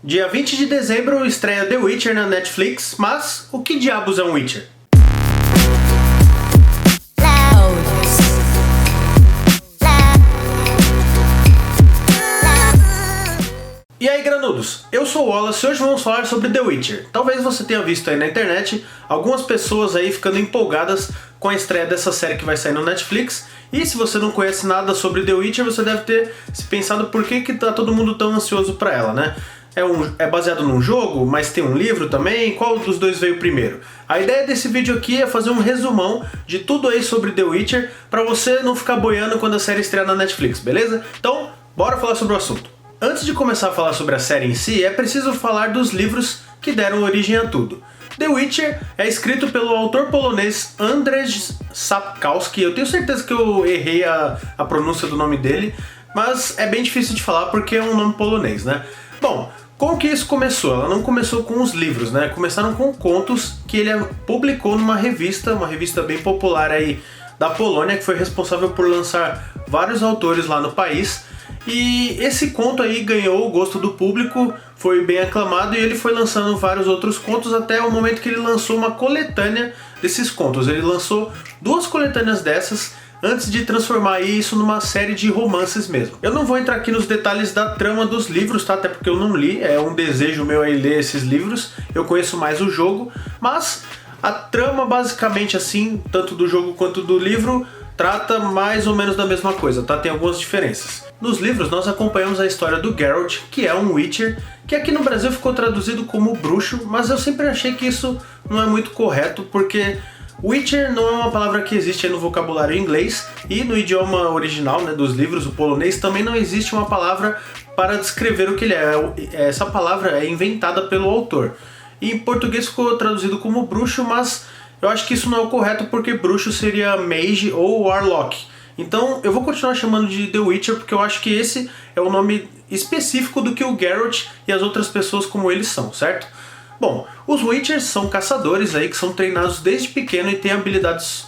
Dia 20 de dezembro estreia The Witcher na Netflix, mas o que diabos é um Witcher? E aí, granudos, eu sou o Wallace e hoje vamos falar sobre The Witcher. Talvez você tenha visto aí na internet algumas pessoas aí ficando empolgadas com a estreia dessa série que vai sair no Netflix. E se você não conhece nada sobre The Witcher, você deve ter se pensado por que tá todo mundo tão ansioso pra ela, né? É baseado num jogo, mas tem um livro também? Qual dos dois veio primeiro? A ideia desse vídeo aqui é fazer um resumão de tudo aí sobre The Witcher pra você não ficar boiando quando a série estrear na Netflix, beleza? Então, bora falar sobre o assunto. Antes de começar a falar sobre a série em si, é preciso falar dos livros que deram origem a tudo. The Witcher é escrito pelo autor polonês Andrzej Sapkowski. Eu tenho certeza que eu errei a pronúncia do nome dele, mas é bem difícil de falar porque é um nome polonês, né? Bom, como que isso começou? Ela não começou com os livros, né? Começaram com contos que ele publicou numa revista bem popular aí da Polônia, que foi responsável por lançar vários autores lá no país. E esse conto aí ganhou o gosto do público, foi bem aclamado e ele foi lançando vários outros contos até o momento que ele lançou uma coletânea desses contos. Ele lançou 2 coletâneas dessas antes de transformar isso numa série de romances mesmo. Eu não vou entrar aqui nos detalhes da trama dos livros, tá? Até porque eu não li, é um desejo meu aí ler esses livros, eu conheço mais o jogo, mas a trama basicamente assim, tanto do jogo quanto do livro, trata mais ou menos da mesma coisa, tá? Tem algumas diferenças. Nos livros nós acompanhamos a história do Geralt, que é um Witcher, que aqui no Brasil ficou traduzido como bruxo, mas eu sempre achei que isso não é muito correto, porque Witcher não é uma palavra que existe aí no vocabulário inglês, e no idioma original, né, dos livros, o polonês, também não existe uma palavra para descrever o que ele é. Essa palavra é inventada pelo autor. E em português ficou traduzido como bruxo, mas eu acho que isso não é o correto, porque bruxo seria mage ou warlock. Então eu vou continuar chamando de The Witcher porque eu acho que esse é o nome específico do que o Geralt e as outras pessoas como eles são, certo? Bom, os Witchers são caçadores aí que são treinados desde pequeno e têm habilidades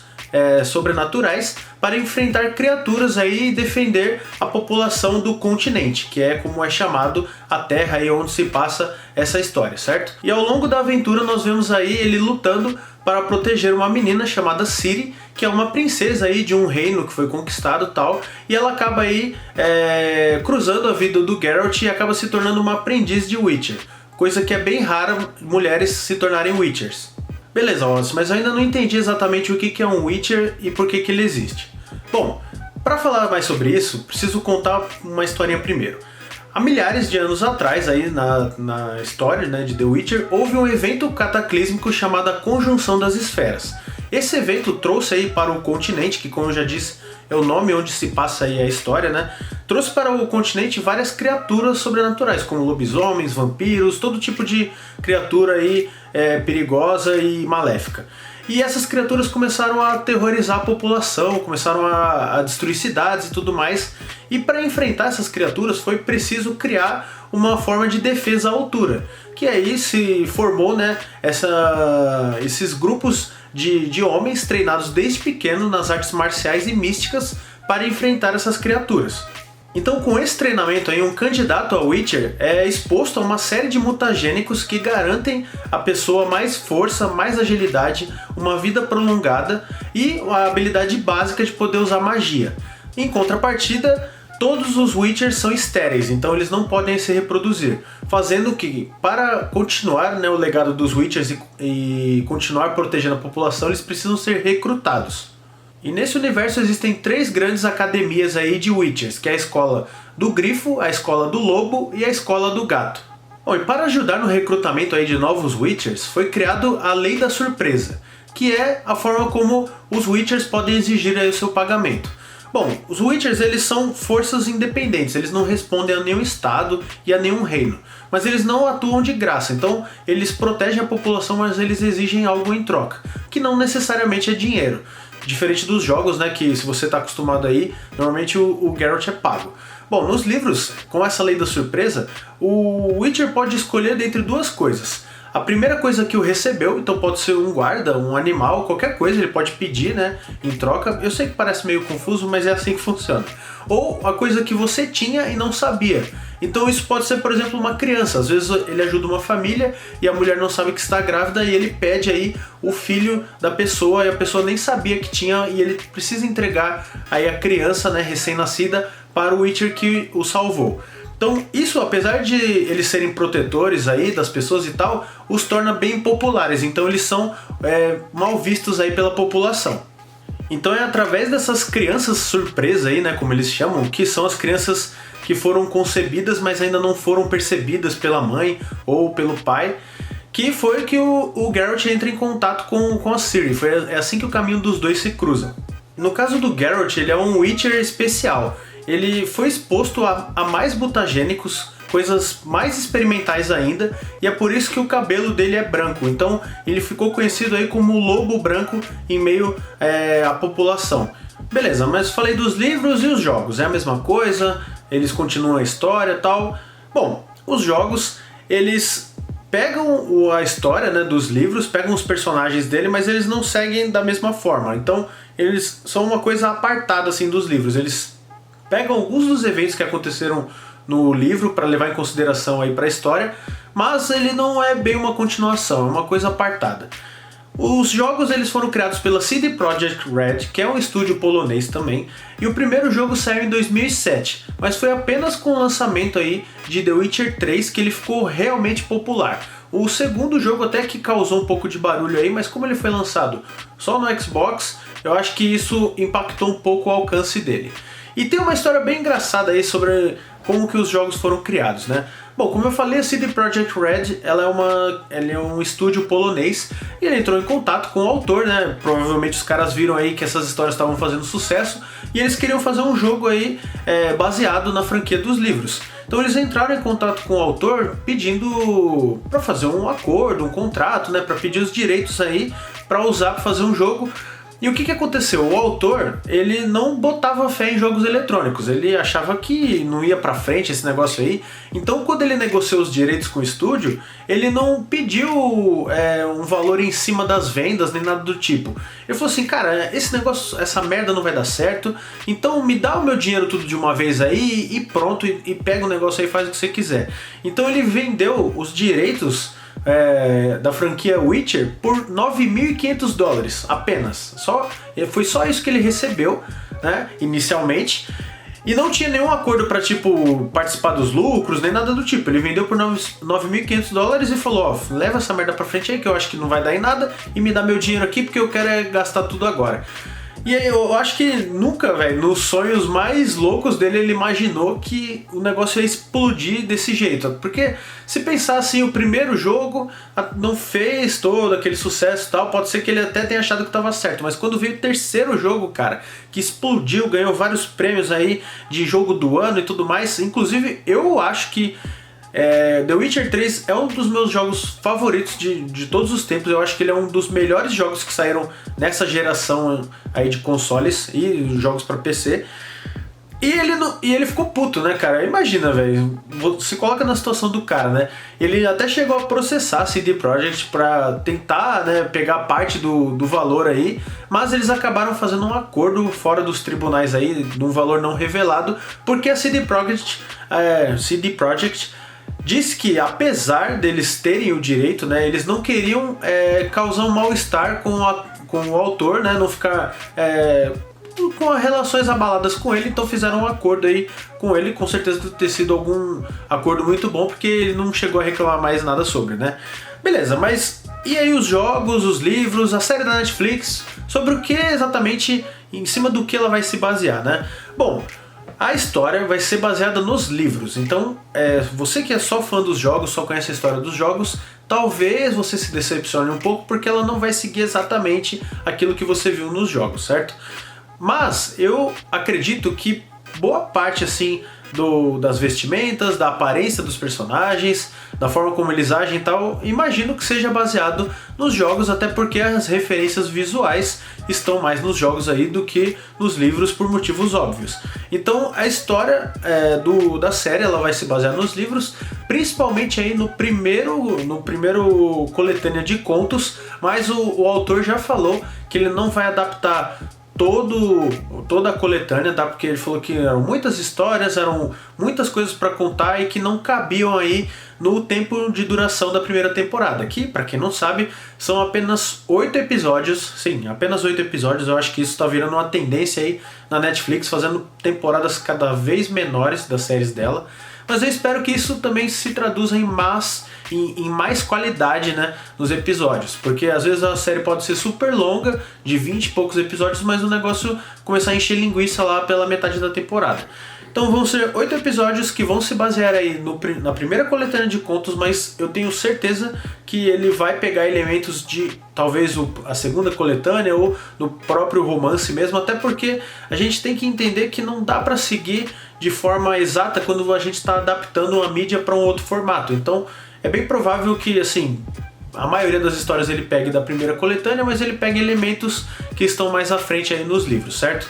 sobrenaturais para enfrentar criaturas aí e defender a população do continente, que é como é chamado a Terra e onde se passa essa história, certo? E ao longo da aventura nós vemos aí ele lutando para proteger uma menina chamada Ciri, que é uma princesa aí de um reino que foi conquistado e tal, e ela acaba aí cruzando a vida do Geralt e acaba se tornando uma aprendiz de Witcher, coisa que é bem rara mulheres se tornarem Witchers. Beleza, Wallace, mas eu ainda não entendi exatamente o que é um Witcher e por que ele existe. Bom, para falar mais sobre isso, preciso contar uma historinha primeiro. Há milhares de anos atrás, aí na história, né, de The Witcher, houve um evento cataclísmico chamado a Conjunção das Esferas. Esse evento trouxe aí para o continente, que como eu já disse, é o nome onde se passa aí a história, né? Trouxe para o continente várias criaturas sobrenaturais, como lobisomens, vampiros, todo tipo de criatura aí perigosa e maléfica. E essas criaturas começaram a aterrorizar a população, começaram a destruir cidades e tudo mais. E para enfrentar essas criaturas foi preciso criar uma forma de defesa à altura. Que aí se formou, né, esses grupos de homens treinados desde pequeno nas artes marciais e místicas para enfrentar essas criaturas. Então, com esse treinamento aí, um candidato a Witcher é exposto a uma série de mutagênicos que garantem à pessoa mais força, mais agilidade, uma vida prolongada e a habilidade básica de poder usar magia. Em contrapartida, todos os Witchers são estéreis, então eles não podem se reproduzir, fazendo que, para continuar, né, o legado dos Witchers e continuar protegendo a população, eles precisam ser recrutados. E nesse universo existem 3 grandes academias aí de Witchers, que é a escola do Grifo, a escola do Lobo e a escola do Gato. Bom, e para ajudar no recrutamento aí de novos Witchers, foi criado a Lei da Surpresa, que é a forma como os Witchers podem exigir aí o seu pagamento. Bom, os Witchers eles são forças independentes, eles não respondem a nenhum estado e a nenhum reino, mas eles não atuam de graça, então eles protegem a população, mas eles exigem algo em troca, que não necessariamente é dinheiro. Diferente dos jogos, né, que se você está acostumado aí, normalmente o Geralt é pago. Bom, nos livros, com essa lei da surpresa, o Witcher pode escolher dentre 2 coisas. a primeira coisa que o recebeu, então pode ser um guarda, um animal, qualquer coisa, ele pode pedir, né, em troca. Eu sei que parece meio confuso, mas é assim que funciona. Ou a coisa que você tinha e não sabia. Então isso pode ser, por exemplo, uma criança. Às vezes ele ajuda uma família e a mulher não sabe que está grávida e ele pede aí o filho da pessoa e a pessoa nem sabia que tinha e ele precisa entregar aí a criança, né, recém-nascida para o Witcher que o salvou. Então isso, apesar de eles serem protetores aí das pessoas e tal, os torna bem populares. Então eles são mal vistos aí pela população. Então é através dessas crianças surpresa aí, né, como eles chamam, que são as crianças que foram concebidas, mas ainda não foram percebidas pela mãe ou pelo pai, que foi que o Geralt entra em contato com a Ciri. É assim que o caminho dos dois se cruza. No caso do Geralt, ele é um Witcher especial. Ele foi exposto a mais mutagênicos, coisas mais experimentais ainda, e é por isso que o cabelo dele é branco. Então ele ficou conhecido aí como o Lobo Branco em meio à população. Beleza, mas falei dos livros e os jogos, é a mesma coisa, eles continuam a história e tal. Bom, os jogos, eles pegam a história, né, dos livros, pegam os personagens dele, mas eles não seguem da mesma forma. Então eles são uma coisa apartada assim dos livros. Eles pegam alguns dos eventos que aconteceram no livro para levar em consideração aí para a história, mas ele não é bem uma continuação, é uma coisa apartada. Os jogos eles foram criados pela CD Projekt Red, que é um estúdio polonês também, e o primeiro jogo saiu em 2007, mas foi apenas com o lançamento aí de The Witcher 3 que ele ficou realmente popular. O segundo jogo até que causou um pouco de barulho aí, mas como ele foi lançado só no Xbox, eu acho que isso impactou um pouco o alcance dele. E tem uma história bem engraçada aí sobre como que os jogos foram criados, né? Bom, como eu falei, a CD Projekt Red ela é um estúdio polonês e ele entrou em contato com o autor, né? Provavelmente os caras viram aí que essas histórias estavam fazendo sucesso e eles queriam fazer um jogo aí baseado na franquia dos livros. Então eles entraram em contato com o autor pedindo para fazer um acordo, um contrato, né? Para pedir os direitos aí para usar para fazer um jogo. E o que aconteceu? O autor, ele não botava fé em jogos eletrônicos, ele achava que não ia pra frente esse negócio aí. Então quando ele negociou os direitos com o estúdio, ele não pediu um valor em cima das vendas, nem nada do tipo. Ele falou assim, cara, esse negócio, essa merda não vai dar certo, então me dá o meu dinheiro tudo de uma vez aí e pronto, e pega o negócio aí e faz o que você quiser. Então ele vendeu os direitos da franquia Witcher por $9.500 apenas. Foi só isso que ele recebeu, né, inicialmente. E não tinha nenhum acordo para tipo participar dos lucros, nem nada do tipo. Ele vendeu por $9.500 e falou, ó, leva essa merda pra frente aí que eu acho que não vai dar em nada e me dá meu dinheiro aqui porque eu quero gastar tudo agora. E aí eu acho que nunca, velho, nos sonhos mais loucos dele, ele imaginou que o negócio ia explodir desse jeito. Porque se pensar assim, o primeiro jogo não fez todo aquele sucesso e tal, pode ser que ele até tenha achado que estava certo. Mas quando veio o terceiro jogo, cara, que explodiu, ganhou vários prêmios aí de jogo do ano e tudo mais. Inclusive, eu acho que The Witcher 3 é um dos meus jogos favoritos de todos os tempos. Eu acho que ele é um dos melhores jogos que saíram nessa geração aí de consoles e jogos para PC. E ele ficou puto, né, cara? Imagina, velho, se coloca na situação do cara, né? Ele até chegou a processar a CD Projekt pra tentar, né, pegar parte do valor aí, mas eles acabaram fazendo um acordo fora dos tribunais aí, de um valor não revelado, porque a CD Projekt diz que apesar deles terem o direito, né, eles não queriam causar um mal-estar com o autor, né, não ficar com relações abaladas com ele, então fizeram um acordo aí com ele, com certeza deve ter sido algum acordo muito bom, porque ele não chegou a reclamar mais nada sobre, né. Beleza, mas e aí os jogos, os livros, a série da Netflix, sobre o que exatamente, em cima do que ela vai se basear, né? Bom, a história vai ser baseada nos livros, então você que é só fã dos jogos, só conhece a história dos jogos, talvez você se decepcione um pouco porque ela não vai seguir exatamente aquilo que você viu nos jogos, certo? Mas eu acredito que boa parte assim das vestimentas, da aparência dos personagens, da forma como eles agem e tal. Imagino que seja baseado nos jogos, até porque as referências visuais estão mais nos jogos aí do que nos livros, por motivos óbvios. Então a história da série ela vai se basear nos livros, principalmente aí no primeiro coletânea de contos, mas o autor já falou que ele não vai adaptar toda a coletânea, tá? Porque ele falou que eram muitas histórias, eram muitas coisas para contar e que não cabiam aí no tempo de duração da primeira temporada, que, para quem não sabe, são apenas 8 episódios. Sim, apenas 8 episódios. Eu acho que isso está virando uma tendência aí na Netflix, fazendo temporadas cada vez menores das séries dela. Mas eu espero que isso também se traduza em mais qualidade, né, nos episódios. Porque às vezes a série pode ser super longa, de 20 e poucos episódios, mas o negócio começar a encher linguiça lá pela metade da temporada. Então vão ser 8 episódios que vão se basear aí na primeira coletânea de contos, mas eu tenho certeza que ele vai pegar elementos de talvez a segunda coletânea ou do próprio romance mesmo, até porque a gente tem que entender que não dá para seguir de forma exata quando a gente está adaptando uma mídia para um outro formato. Então é bem provável que, assim, a maioria das histórias ele pegue da primeira coletânea, mas ele pega elementos que estão mais à frente aí nos livros, certo?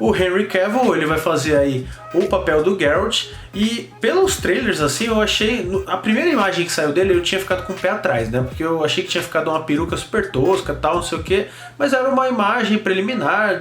O Henry Cavill, ele vai fazer aí o papel do Geralt, e pelos trailers, assim, eu achei... A primeira imagem que saiu dele, eu tinha ficado com o pé atrás, né? Porque eu achei que tinha ficado uma peruca super tosca e tal, não sei o que, mas era uma imagem preliminar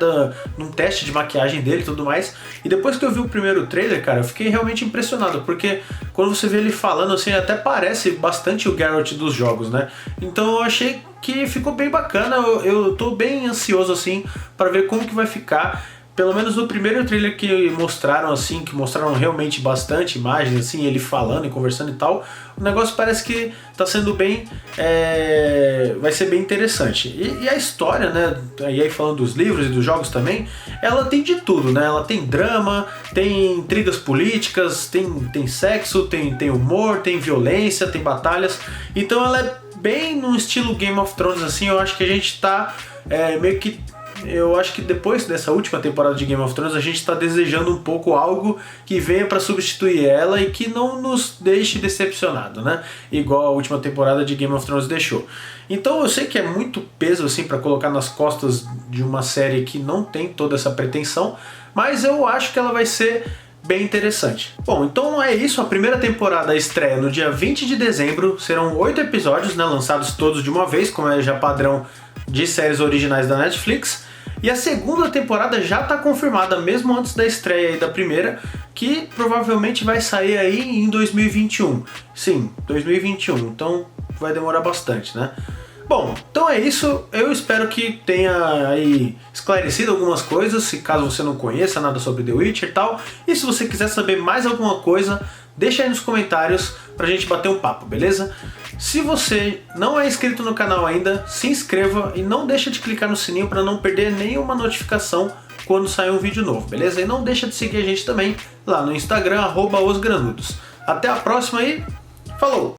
num teste de maquiagem dele e tudo mais. E depois que eu vi o primeiro trailer, cara, eu fiquei realmente impressionado, porque quando você vê ele falando, assim, até parece bastante o Geralt dos jogos, né? Então eu achei que ficou bem bacana, eu tô bem ansioso, assim, para ver como que vai ficar. Pelo menos no primeiro trailer que mostraram, assim, que mostraram realmente bastante imagens, assim, ele falando e conversando e tal, o negócio parece que tá sendo bem... vai ser bem interessante. E a história, né, e aí falando dos livros e dos jogos também, ela tem de tudo, né? Ela tem drama, tem intrigas políticas, tem sexo, tem humor, tem violência, tem batalhas. Então ela é bem no estilo Game of Thrones, assim. Eu acho que a gente tá meio que... Eu acho que depois dessa última temporada de Game of Thrones a gente está desejando um pouco algo que venha para substituir ela e que não nos deixe decepcionado, né? Igual a última temporada de Game of Thrones deixou. Então eu sei que é muito peso assim para colocar nas costas de uma série que não tem toda essa pretensão, mas eu acho que ela vai ser bem interessante. Bom, então é isso, a primeira temporada estreia no dia 20 de dezembro, serão 8 episódios, né, lançados todos de uma vez, como é já padrão de séries originais da Netflix. E a segunda temporada já está confirmada, mesmo antes da estreia aí da primeira, que provavelmente vai sair aí em 2021. Sim, 2021, então vai demorar bastante, né? Bom, então é isso, eu espero que tenha aí esclarecido algumas coisas, se caso você não conheça nada sobre The Witcher e tal, e se você quiser saber mais alguma coisa, deixa aí nos comentários pra gente bater um papo, beleza? Se você não é inscrito no canal ainda, se inscreva e não deixa de clicar no sininho para não perder nenhuma notificação quando sair um vídeo novo, beleza? E não deixa de seguir a gente também lá no Instagram, @osgranudos. Até a próxima e falou!